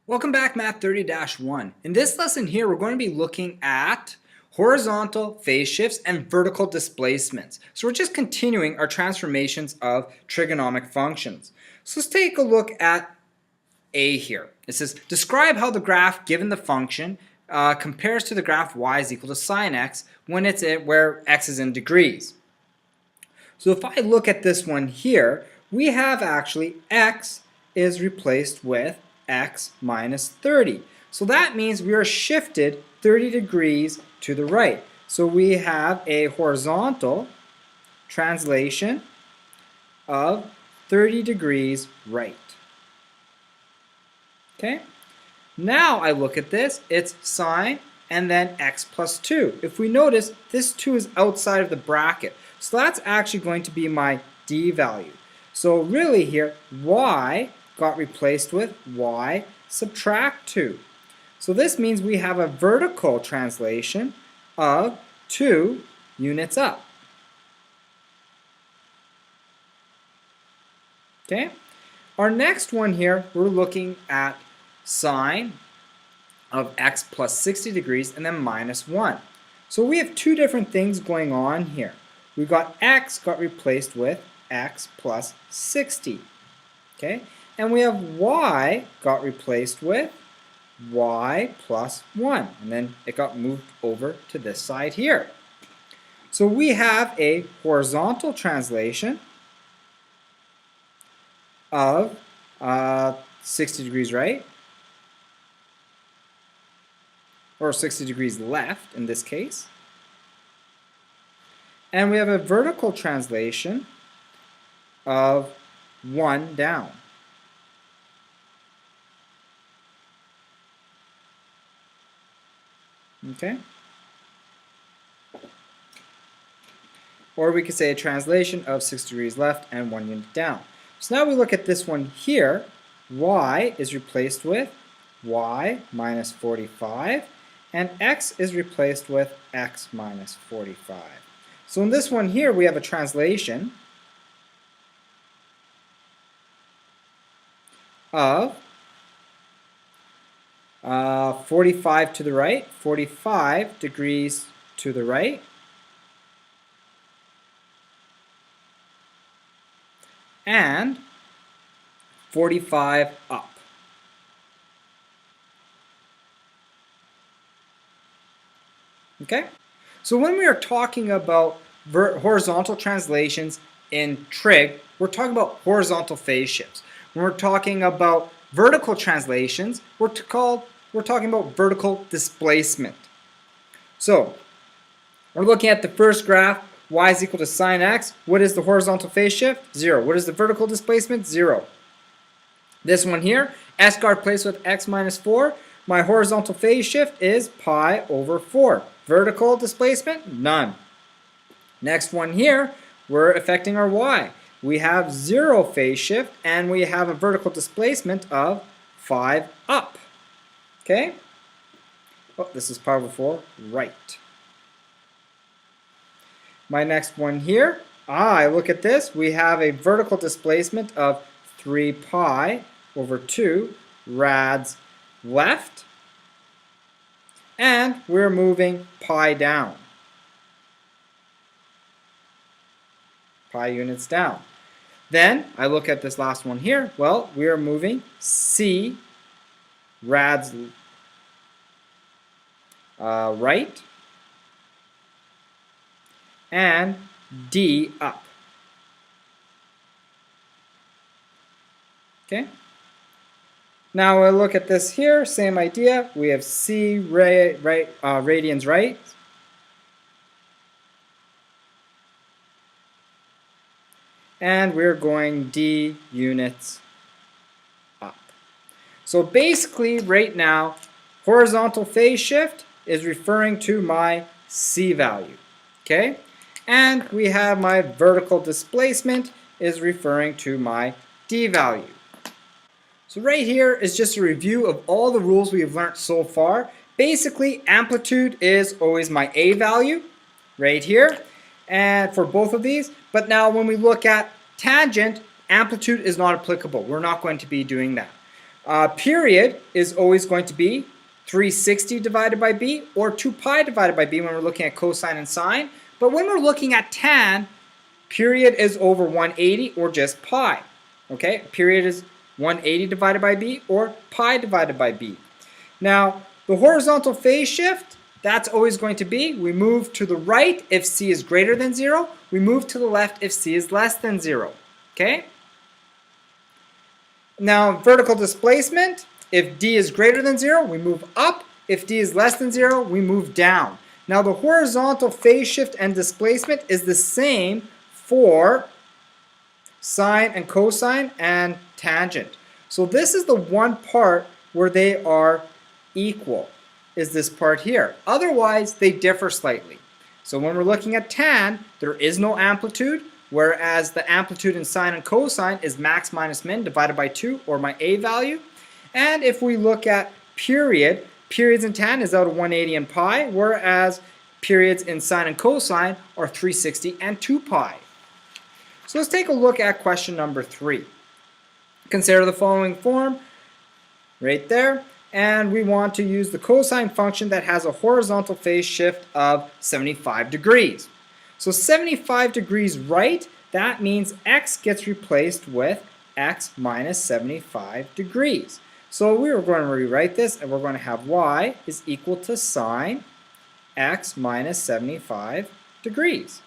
Welcome back, Math 30-1. In this lesson here, we're going to be looking at horizontal phase shifts and vertical displacements. So we're just continuing our transformations of trigonometric functions. So let's take a look at A here. It says, describe how the graph given the function compares to the graph y is equal to sine x when it's where x is in degrees. So if I look at this one here, we have actually x is replaced with x minus 30. So that means we are shifted 30 degrees to the right. So we have a horizontal translation of 30 degrees right. Okay? Now I look at this, it's sine and then x plus 2. If we notice, this 2 is outside of the bracket. So that's actually going to be my d value. So really here, y got replaced with y subtract 2. So this means we have a vertical translation of 2 units up. Okay? Our next one here, we're looking at sine of x plus 60 degrees and then minus 1. So we have two different things going on here. We got x got replaced with x plus 60. Okay? And we have y got replaced with y plus 1. And then it got moved over to this side here. So we have a horizontal translation of 60 degrees right, or 60 degrees left in this case. And we have a vertical translation of 1 down. Okay? Or we could say a translation of 6 degrees left and 1 unit down. So now we look at this one here. Y is replaced with y minus 45, and x is replaced with x minus 45. So in this one here, we have a translation of 45 to the right, 45 degrees to the right, and 45 up. Okay? So when we are talking about horizontal translations in trig, we're talking about horizontal phase shifts. When we're talking about vertical translations, we're talking about vertical displacement. So we're looking at the first graph, y is equal to sine x. What is the horizontal phase shift? 0. What is the vertical displacement? 0. This one here, s got replaced with x minus 4. My horizontal phase shift is pi over 4. Vertical displacement? None. Next one here, we're affecting our y. We have 0 phase shift and we have a vertical displacement of 5 up. Okay? Oh, this is pi over 4, right. My next one here, I look at this, we have a vertical displacement of 3 pi over 2 rads left, and we're moving pi down. Pi units down. Then I look at this last one here, well, we are moving c rads right, and d up. Okay? Now I look at this here, same idea. We have c radians right, and we're going d units up. So basically right now, horizontal phase shift is referring to my c value. Okay? And we have my vertical displacement is referring to my d value. So right here is just a review of all the rules we have learned so far. Basically, amplitude is always my a value right here, and for both of these. But now when we look at tangent, amplitude is not applicable. We're not going to be doing that. Period is always going to be 360 divided by b, or 2 pi divided by b when we're looking at cosine and sine. But when we're looking at tan, period is over 180 or just pi. Okay, period is 180 divided by b or pi divided by b. Now, the horizontal phase shift, that's always going to be, we move to the right if c is greater than 0, we move to the left if c is less than 0. Okay? Now, vertical displacement, if d is greater than 0, we move up. If d is less than 0, we move down. Now, the horizontal phase shift and displacement is the same for sine and cosine and tangent. So this is the one part where they are equal, is this part here. Otherwise, they differ slightly. So when we're looking at tan, there is no amplitude, whereas the amplitude in sine and cosine is max minus min divided by 2, or my a value. And if we look at period, periods in tan is out of 180 and pi, whereas periods in sine and cosine are 360 and 2 pi. So let's take a look at question number 3. Consider the following form right there, and we want to use the cosine function that has a horizontal phase shift of 75 degrees. So 75 degrees right, that means x gets replaced with x minus 75 degrees. So we are going to rewrite this, and we're going to have y is equal to sine x minus 75 degrees.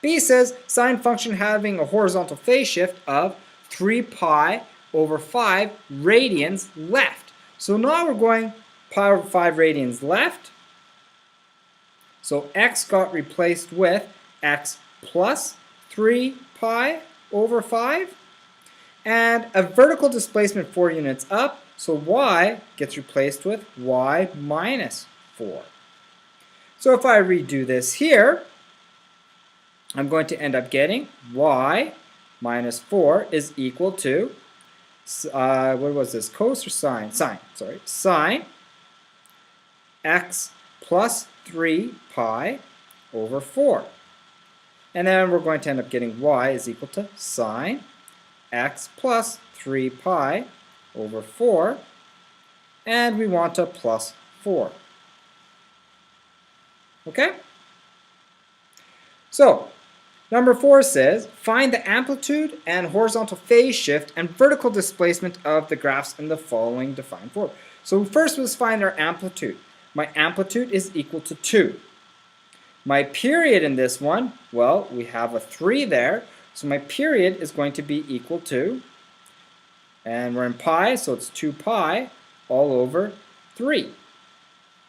B says sine function having a horizontal phase shift of 3 pi over 5 radians left. So now we're going pi over 5 radians left. So x got replaced with x plus 3 pi over 5. And a vertical displacement 4 units up. So y gets replaced with y minus 4. So if I redo this here, I'm going to end up getting y minus 4 is equal to, what was this, cos or sine? Sine x plus 3 pi over 4. And then we're going to end up getting y is equal to sine x plus 3 pi over 4. And we want a plus 4. Okay? So, number 4 says, find the amplitude and horizontal phase shift and vertical displacement of the graphs in the following defined form. So first let's find our amplitude. My amplitude is equal to 2. My period in this one, well, we have a 3 there, so my period is going to be equal to, and we're in pi, so it's 2 pi all over 3.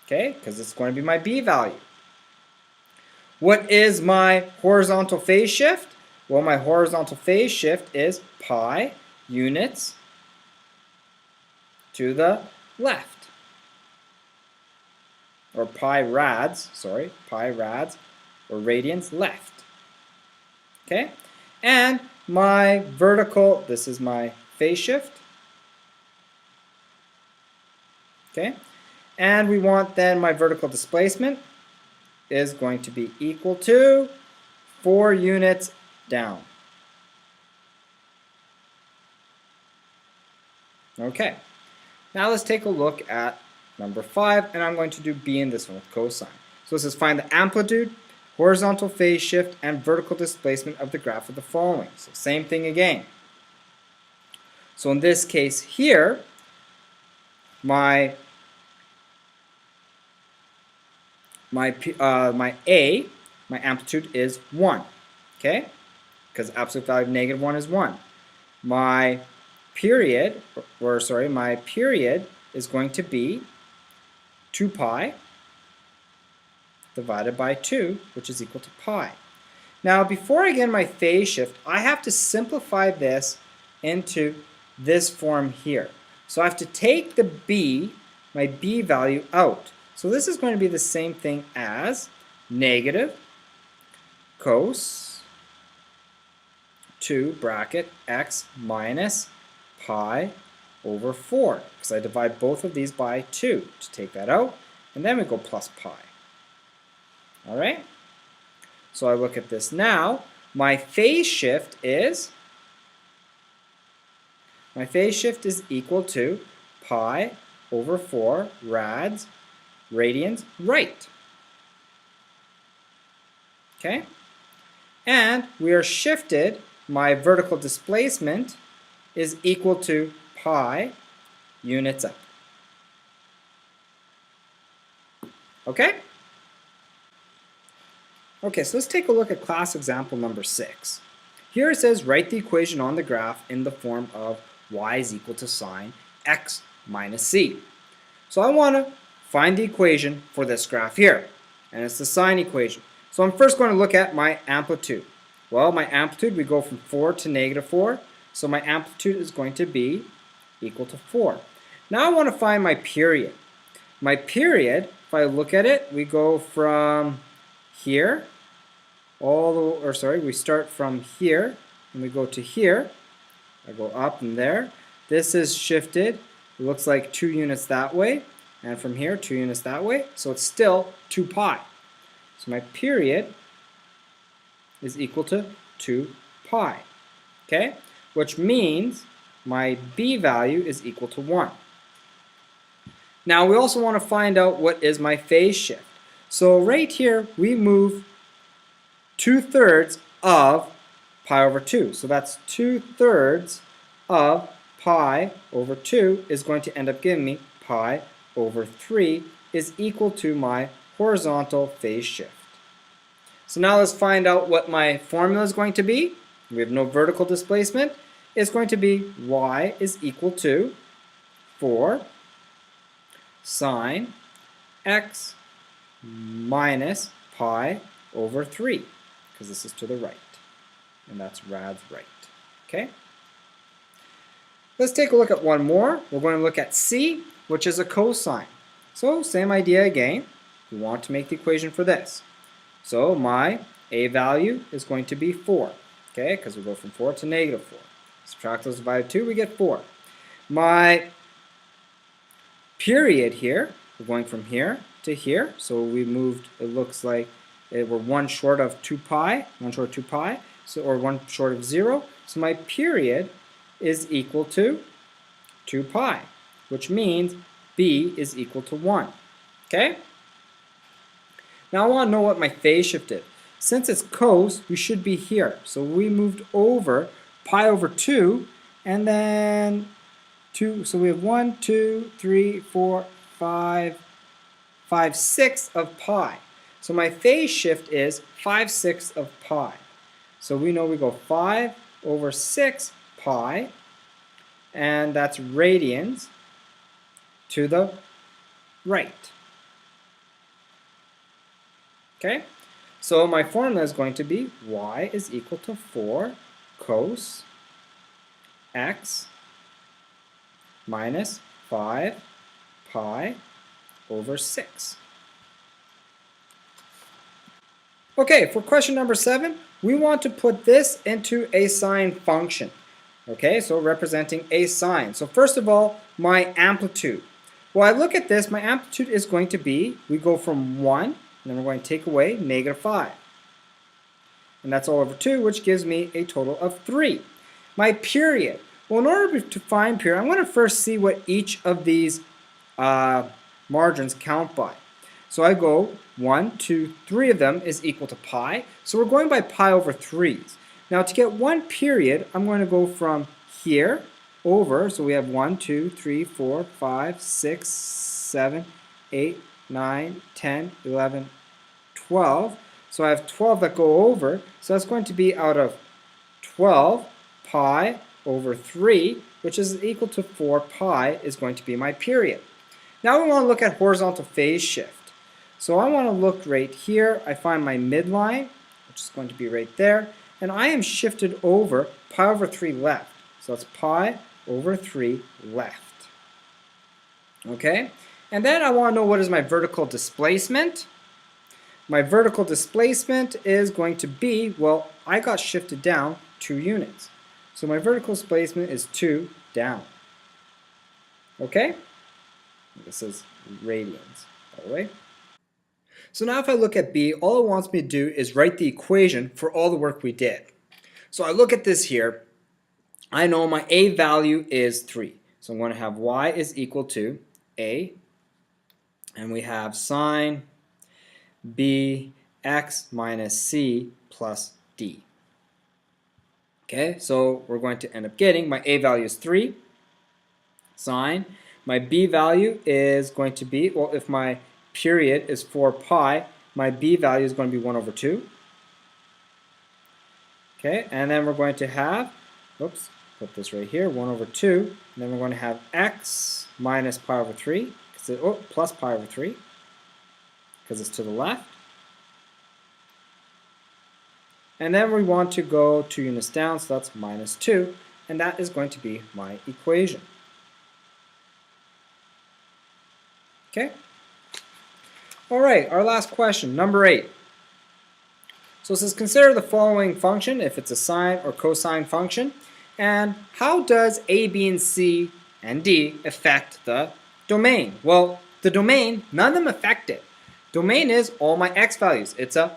Okay, because it's going to be my b value. What is my horizontal phase shift? Well, my horizontal phase shift is pi units to the left. Or pi rads or radians left. Okay? And my vertical, this is my phase shift. Okay? And we want then my vertical displacement is going to be equal to 4 units down. Okay, now let's take a look at number 5, and I'm going to do b in this one with cosine. So this is find the amplitude, horizontal phase shift, and vertical displacement of the graph of the following. So same thing again. So in this case here, my amplitude is 1, okay? Because absolute value of negative 1 is 1. My period is going to be 2 pi divided by 2, which is equal to pi. Now, before I get my phase shift, I have to simplify this into this form here. So I have to take the b, my b value, out. So this is going to be the same thing as negative cos 2 bracket x minus pi over 4, because I divide both of these by 2 to take that out, and then we go plus pi. Alright? So I look at this now. My phase shift is My phase shift is equal to pi over 4 radians right. Okay? And we are shifted, my vertical displacement is equal to pi units up. Okay? Okay, so let's take a look at class example number 6. Here it says write the equation on the graph in the form of y is equal to sine x minus c. So I want to find the equation for this graph here, and it's the sine equation. So I'm first going to look at my amplitude. Well, my amplitude, we go from 4 to negative 4, so my amplitude is going to be equal to 4. Now I want to find my period. My period, if I look at it, we go from here, we start from here, and we go to here. I go up and there. This is shifted. It looks like 2 units that way, and from here 2 units that way, so it's still 2 pi. So my period is equal to 2 pi, okay? Which means my b value is equal to 1. Now we also want to find out what is my phase shift. So right here we move 2/3 of pi over 2. So that's 2/3 of pi over 2 is going to end up giving me pi over 3 is equal to my horizontal phase shift. So now let's find out what my formula is going to be. We have no vertical displacement. It's going to be y is equal to 4 sine x minus pi over 3, because this is to the right, and that's rad's right. Okay? Let's take a look at one more. We're going to look at c, which is a cosine. So same idea again. We want to make the equation for this. So my a value is going to be 4, okay, because we go from 4 to negative 4. Subtract those divided 2, we get 4. My period here, we're going from here to here, so we moved, it looks like we're 1 short of 2 pi, 1 short of 2 pi, so, or 1 short of 0. So my period is equal to 2 pi, which means b is equal to 1. Okay? Now I want to know what my phase shift is. Since it's cos, we should be here. So we moved over pi over 2, and then 2. So we have 1, 2, 3, 4, 5, 6 of pi. So my phase shift is 5/6 of pi. So we know we go 5 over 6 pi, and that's radians to the right. Okay? So my formula is going to be y is equal to 4 cos x minus 5 pi over 6. Okay, for question number 7, we want to put this into a sine function. Okay, so representing a sine. So first of all, my amplitude. Well, I look at this, my amplitude is going to be, we go from 1, and then we're going to take away negative 5. And that's all over 2, which gives me a total of 3. My period. Well, in order to find period, I'm going to first see what each of these margins count by. So I go 1, 2, 3 of them is equal to pi. So we're going by pi over 3s. Now to get one period, I'm going to go from here over. So we have 1, 2, 3, 4, 5, 6, 7, 8, 9, 10, 11, 12. So I have 12 that go over. So that's going to be out of 12 pi over 3, which is equal to 4 pi is going to be my period. Now we want to look at horizontal phase shift. So I want to look right here. I find my midline, which is going to be right there. And I am shifted over pi over 3 left. So that's pi over 3 left. Okay? And then I want to know what is my vertical displacement. My vertical displacement is going to be, well, I got shifted down 2 units. So my vertical displacement is 2 down. Okay? This is radians, by the way. So now if I look at B, all it wants me to do is write the equation for all the work we did. So I look at this here. I know my a value is 3. So I'm going to have y is equal to a, and we have sine b x minus c plus d. Okay, so we're going to end up getting my a value is 3 sine. My b value is going to be, well, if my period is 4 pi, my b value is going to be 1 over 2. Okay, and then we're going to have, oops, put this right here, 1 over 2. And then we're going to have x minus pi over 3, plus pi over 3, because it's to the left. And then we want to go 2 units down, so that's minus 2. And that is going to be my equation. Okay? All right, our last question, number 8. So it says consider the following function if it's a sine or cosine function. And how does a, b, and c, and d affect the domain? Well, the domain, none of them affect it. Domain is all my x values. It's a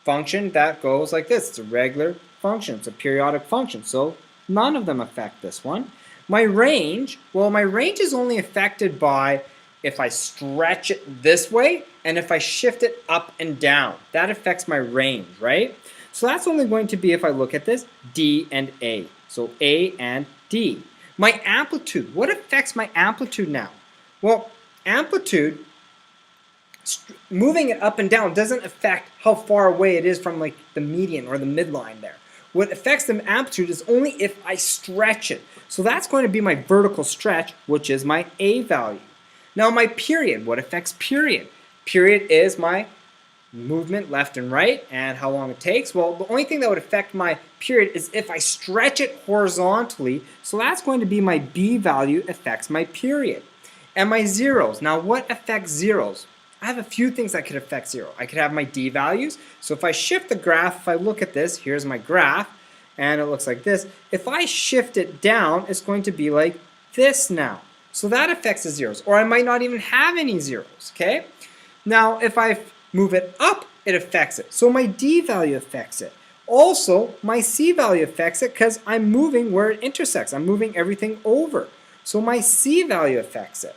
function that goes like this. It's a regular function. It's a periodic function. So none of them affect this one. My range, well, my range is only affected by if I stretch it this way and if I shift it up and down. That affects my range, right? So that's only going to be, if I look at this, D and A. So A and D. My amplitude, what affects my amplitude now? Well, amplitude, moving it up and down doesn't affect how far away it is from like the median or the midline there. What affects the amplitude is only if I stretch it. So that's going to be my vertical stretch, which is my A value. Now my period, what affects period? Period is my movement left and right and how long it takes. Well, the only thing that would affect my period is if I stretch it horizontally. So that's going to be my B value affects my period. And my zeros. Now what affects zeros? I have a few things that could affect zero. I could have my D values. So if I shift the graph, if I look at this, here's my graph, and it looks like this. If I shift it down, it's going to be like this now. So that affects the zeros. Or I might not even have any zeros, okay? Now, if I move it up, it affects it. So my D value affects it. Also, my C value affects it because I'm moving where it intersects. I'm moving everything over. So my C value affects it.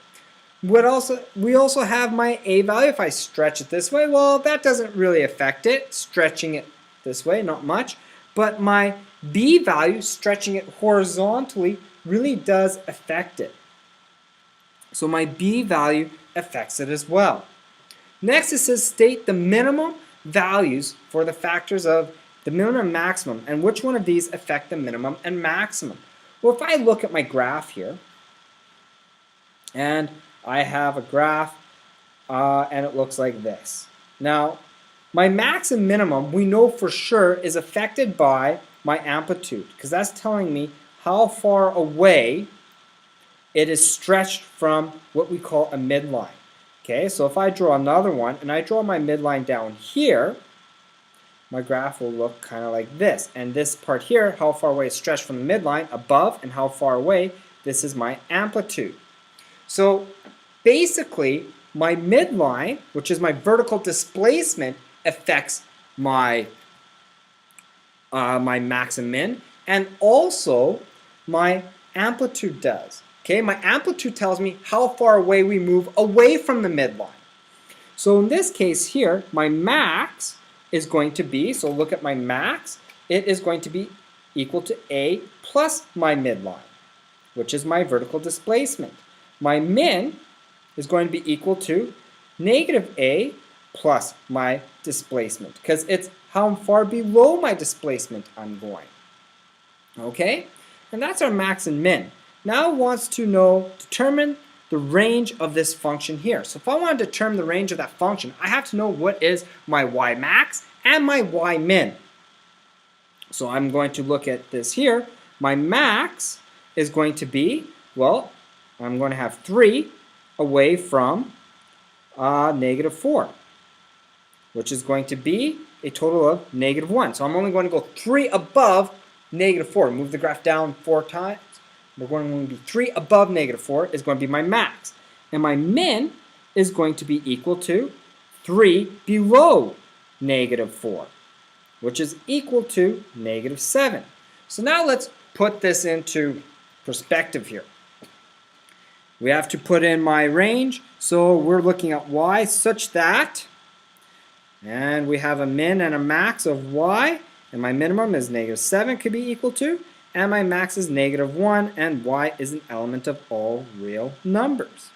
We also have my A value. If I stretch it this way, well, that doesn't really affect it. Stretching it this way, not much. But my B value, stretching it horizontally, really does affect it. So my B value affects it as well. Next it says state the minimum values for the factors of the minimum and maximum, and which one of these affect the minimum and maximum. Well, if I look at my graph here, and I have a graph, and it looks like this. Now, my max and minimum, we know for sure, is affected by my amplitude, because that's telling me how far away it is stretched from what we call a midline. Okay, so if I draw another one, and I draw my midline down here, my graph will look kind of like this. And this part here, how far away it's stretched from the midline, above, and how far away, this is my amplitude. So basically, my midline, which is my vertical displacement, affects my, my max and min, and also my amplitude does. Okay, my amplitude tells me how far away we move away from the midline. So in this case here, my max is going to be, so look at my max, it is going to be equal to A plus my midline, which is my vertical displacement. My min is going to be equal to negative A plus my displacement, because it's how far below my displacement I'm going. Okay, and that's our max and min. Now it wants to know, determine the range of this function here. So if I want to determine the range of that function, I have to know what is my y max and my y min. So I'm going to look at this here. My max is going to be, well, I'm going to have 3 away from negative 4, which is going to be a total of negative 1. So I'm only going to go 3 above negative 4. Move the graph down 4 times. We're going to be 3 above negative 4 is going to be my max. And my min is going to be equal to 3 below negative 4, which is equal to negative 7. So now let's put this into perspective here. We have to put in my range, so we're looking at y such that, and we have a min and a max of y, and my minimum is -7 could be equal to, and my max is -1, and y is an element of all real numbers.